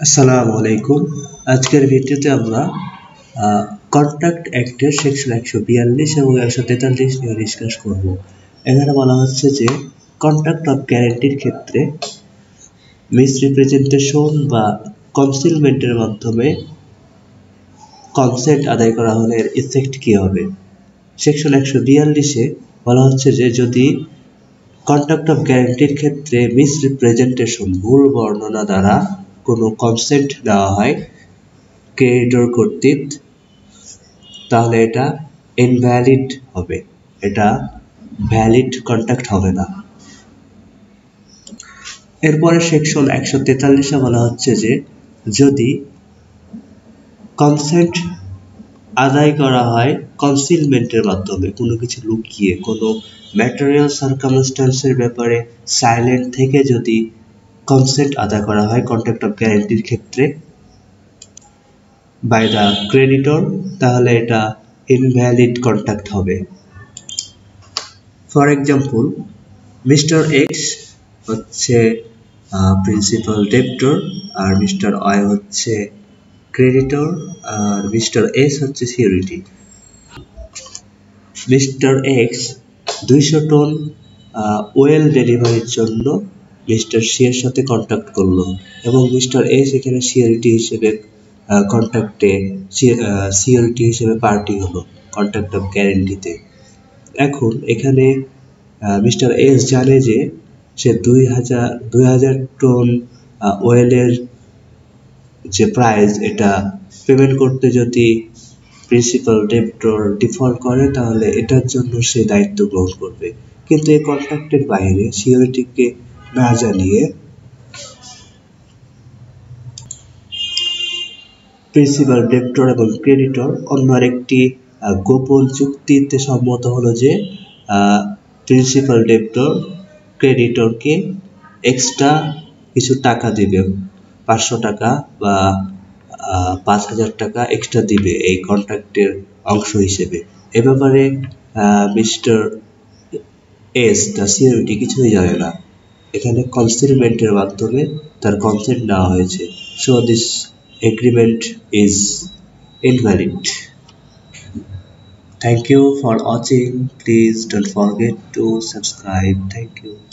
আসসালামু আলাইকুম। আজকের ভিডিওতে আমরা কন্ট্রাক্ট অ্যাক্টের সেকশন 142 এবং 143 নিয়ে ডিসকাস করব। এখানে বলা হচ্ছে যে কন্ট্রাক্ট অফ গ্যারান্টির ক্ষেত্রে মিসরিপ্রেজেন্টেশন বা কনসিলমেন্টের মাধ্যমে কনসেন্ট আদায় করা হলে এর ইফেক্ট কী হবে। সেকশন 142-এ বলা হচ্ছে যে যদি কন্ট্রাক্ট অফ গ্যারান্টির ক্ষেত্রে মিসরিপ্রেজেন্টেশন ভুল বর্ণনা দ্বারা কোনো কনসেন্ট দেওয়া হয় ক্রেডিটর কর্তৃক, তাহলে এটা ইনভ্যালিড হবে, এটা ভ্যালিড কন্ট্রাক্ট হবে না। এরপরে সেকশন 143-এ বলা হচ্ছে যে যদি কনসেন্ট আদায় করা হয় কনসিলমেন্টের মাধ্যমে, কোনো কিছু লুকিয়ে, কোনো ম্যাটেরিয়াল সার্কামস্ট্যান্সের ব্যাপারে সাইলেন্ট থেকে যদি কনসেন্ট আদায় করা হয় কন্ট্রাক্ট অফ গ্যারান্টির ক্ষেত্রে বাই দ্য ক্রেডিটর, তাহলে এটা ইনভ্যালিড কন্ট্রাক্ট হবে। ফর এক্সাম্পল, মিস্টার এক্স হচ্ছে প্রিন্সিপাল ডেপ্টর, আর মিস্টার ওয়াই হচ্ছে ক্রেডিটর, আর মিস্টার এস হচ্ছে security. Mister X 200 ton oil ডেলিভারির জন্য মিস্টার সি এর সাথে কন্ট্যাক্ট করলো এবং মিস্টার এস এখানে সিকিউরিটি হিসেবে কন্ট্রাক্টে সিকিউরিটি হিসেবে পার্টি হলো কন্ট্রাক্ট অফ গ্যারান্টিতে। এখন এখানে মিস্টার এস জানে যে সে 2000 টন ওয়েলের যে প্রাইস, এটা পেমেন্ট করতে যদি প্রিন্সিপাল ডেপ্টর ডিফল্ট করে তাহলে এটার জন্য সে দায়িত্ব গ্রহণ করবে। কিন্তু এই কন্ট্রাক্টের বাইরে সিকিউরিটিকে না জানিয়ে প্রিন্সিপাল ডেপ্টর এবং ক্রেডিটর অন্য আরেকটি গোপন চুক্তিতে সম্মত হলো যে প্রিন্সিপাল ডেপ্টর ক্রেডিটরকে এক্সট্রা কিছু টাকা দিবে, 500 টাকা বা 5000 টাকা এক্সট্রা দিবে এই কন্ট্রাক্টের অংশ হিসেবে। এ ব্যাপারে মিস্টার এস দ্য সিকিউরিটি কিছুই জানে না, এখানে কনসিলমেন্টের মাধ্যমে তার কনসেন্ট নেওয়া হয়েছে। So this agreement is invalid. Thank you for watching. Please don't forget to subscribe. Thank you.